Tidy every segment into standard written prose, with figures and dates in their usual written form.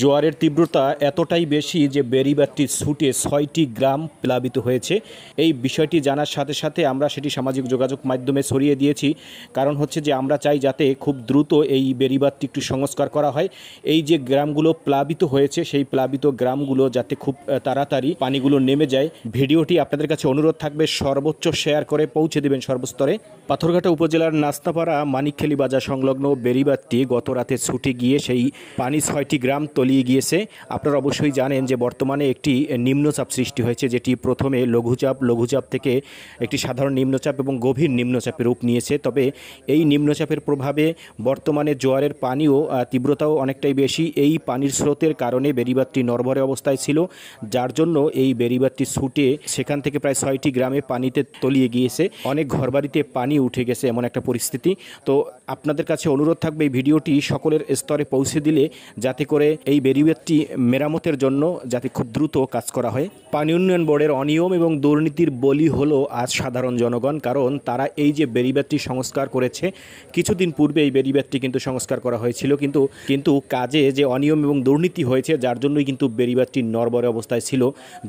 জোয়ারের তীব্রতা এতটাই বেশি যে বেড়িবাঁধটি ছুটে ৬টি গ্রাম প্লাবিত হয়েছে। এই বিষয়টি জানার সাথে সাথে আমরা সেটি সামাজিক যোগাযোগ মাধ্যমে ছড়িয়ে দিয়েছি। কারণ হচ্ছে যে আমরা চাই যাতে খুব দ্রুত এই বেড়িবাঁধটি একটু সংস্কার করা হয়। এই যে গ্রামগুলো প্লাবিত হয়েছে সেই প্লাবিত গ্রামগুলো যাতে খুব তাড়াতাড়ি পানিগুলো নেমে যায়। ভিডিওটি আপনাদের কাছে অনুরোধ থাকবে সর্বোচ্চ শেয়ার করে পৌঁছে দেবেন সর্বস্তরে। পাথরঘাটা উপজেলার নাস্তাপাড়া মানিকখালী বাজার সংলগ্ন বেড়িবাঁধটি গত রাতে ছুটে গিয়ে সেই পানি ৬টি গ্রাম তলিয়ে গিয়েছে। আপনারা অবশ্যই জানেন যে বর্তমানে একটি নিম্নচাপ সৃষ্টি হয়েছে, যেটি প্রথমে লঘুচাপ থেকে একটি সাধারণ নিম্নচাপ এবং গভীর নিম্নচাপে রূপ নিয়েছে। তবে এই নিম্নচাপের প্রভাবে বর্তমানে জোয়ারের পানিও তীব্রতাও অনেকটাই বেশি। এই পানির স্রোতের কারণে বেড়িবাঁধটি নড়বড়ে অবস্থায় ছিল, যার জন্য এই বেড়িবাঁধটি ছুটে সেখান থেকে প্রায় ৬টি গ্রামে পানিতে তলিয়ে গিয়েছে। অনেক ঘরবাড়িতে পানি উঠে গেছে, এমন একটা পরিস্থিতি। তো আপনাদের কাছে অনুরোধ থাকবে এই ভিডিওটি সকলের স্তরে পৌঁছে দিলে যাতে করে এই বেড়িবাঁধটি মেরামতের জন্য যাতে খুব দ্রুত কাজ করা হয়। পানি উন্নয়ন বোর্ডের অনিয়ম এবং দুর্নীতির বলি হলো আজ সাধারণ জনগণ। কারণ তারা এই যে বেড়িবাঁধটি সংস্কার করেছে, কিছুদিন পূর্বে এই বেড়িবাঁধটি কিন্তু সংস্কার করা হয়েছিল, কিন্তু কাজে যে অনিয়ম এবং দুর্নীতি হয়েছে যার জন্যই কিন্তু বেড়িবাঁধটি নড়বড়ে অবস্থায় ছিল।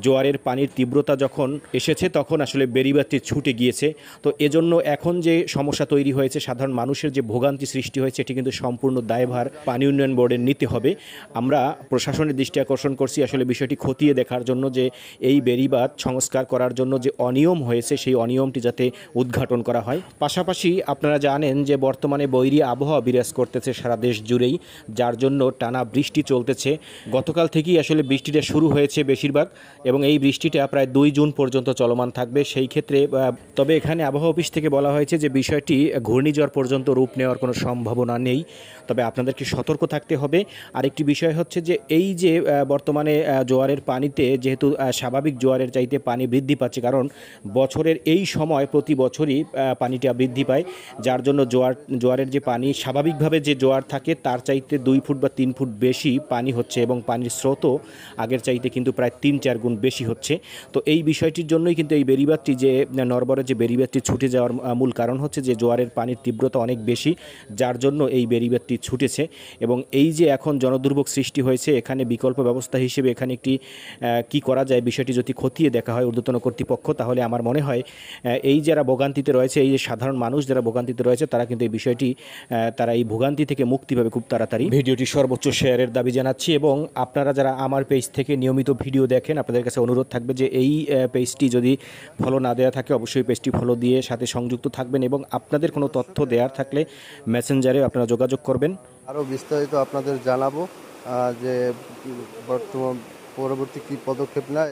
জোয়ারের পানির তীব্রতা যখন এসেছে তখন আসলে বেড়িবাঁধটি ছুটে গিয়েছে। তো এজন্য এখন যে সমস্যা তৈরি হয়েছে, সাধারণ মানুষের যে ভোগান্তি সৃষ্টি হয়েছে, এটি কিন্তু সম্পূর্ণ দায়ভার পানি উন্নয়ন বোর্ডের নিতে হবে। আমরা প্রশাসনের দৃষ্টি আকর্ষণ করছি আসলে বিষয়টি খতিয়ে দেখার জন্য যে এই বেড়িবাঁধ সংস্কার করার জন্য যে অনিয়ম হয়েছে সেই অনিয়মটি যাতে উদ্ঘাটন করা হয়। পাশাপাশি আপনারা জানেন যে বর্তমানে বৈরী আবহাওয়া বিরাজ করতেছে সারা দেশ জুড়েই, যার জন্য টানা বৃষ্টি চলতেছে। গতকাল থেকেই আসলে বৃষ্টিটা শুরু হয়েছে বেশিরভাগ, এবং এই বৃষ্টিটা প্রায় 2 জুন পর্যন্ত চলমান থাকবে। সেই ক্ষেত্রে তবে এখানে আবহাওয়া অফিস থেকে বলা হয়েছে যে বিষয়টি ঘূর্ণিঝড় পর্যন্ত রূপ নেওয়ার কোনো সম্ভাবনা নেই, তবে আপনাদেরকে সতর্ক থাকতে হবে। আরেকটি বিষয় হচ্ছে যে এই যে বর্তমানে জোয়ারের পানিতে যেহেতু স্বাভাবিক জোয়ারের চাইতে পানি বৃদ্ধি পাচ্ছে, কারণ বছরের এই সময় প্রতি বছরই পানিটা বৃদ্ধি পায়, যার জন্য জোয়ারের যে পানি স্বাভাবিকভাবে যে জোয়ার থাকে তার চাইতে 2 ফুট বা 3 ফুট বেশি পানি হচ্ছে, এবং পানির স্রোতও আগের চাইতে কিন্তু প্রায় 3-4 গুণ বেশি হচ্ছে। তো এই বিষয়টির জন্যই কিন্তু এই বেড়িবাঁধটি যে নড়বড়ে যে বেড়িবাঁধটি ছুটে যাওয়ার মূল কারণ হচ্ছে যে জোয়ারের পানির তীব্রতা অনেক বেশি, যার জন্য এই বেড়িবাঁধটি ছুটেছে। এবং এই যে এখন জনদুর্ভোগ সৃষ্টি হয়েছে, এখানে বিকল্প ব্যবস্থা হিসেবে এখানে একটি কি করা যায় বিষয়টি যদি খতিয়ে দেখা হয় ঊর্ধ্বতন কর্তৃপক্ষ, তাহলে আমার মনে হয় এই যারা ভোগান্তিতে রয়েছে, এই যে সাধারণ মানুষ যারা ভোগান্তিতে রয়েছে, তারা কিন্তু এই বিষয়টি তারা এই ভোগান্তি থেকে মুক্তি পাবে খুব তাড়াতাড়ি। ভিডিওটি সর্বোচ্চ শেয়ারের দাবি জানাচ্ছি, এবং আপনারা যারা আমার পেজ থেকে নিয়মিত ভিডিও দেখেন, আপনাদের কাছে অনুরোধ থাকবে যে এই পেজটি যদি ফলো না দেওয়া থাকে অবশ্যই পেজটি ফলো দিয়ে সাথে সংযুক্ত থাকবেন, এবং আপনাদের কোনো তথ্য দেওয়ার থাকলে মেসেঞ্জারে আপনারা যোগাযোগ করবেন। আরও বিস্তারিত আপনাদের জানাবো যে বর্তমান পরবর্তী কী পদক্ষেপ নেয়।